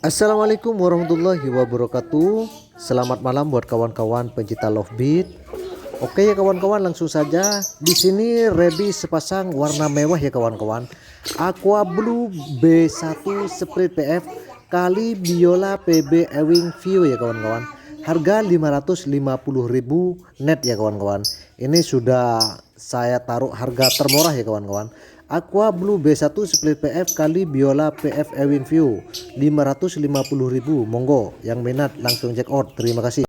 Assalamualaikum warahmatullahi wabarakatuh. Selamat malam buat kawan-kawan pencinta love beat. Oke ya kawan-kawan, langsung saja. Di sini ready sepasang warna mewah ya kawan-kawan. Aqua Blue B1 Sprite PF kali Biola PB Ewing View ya kawan-kawan. Harga 550.000 net ya kawan-kawan. Ini sudah saya taruh harga termurah ya kawan-kawan. Aqua Blue B1 Split PF kali Biola PF Ewing View 550.000. Monggo yang minat langsung check out. Terima kasih.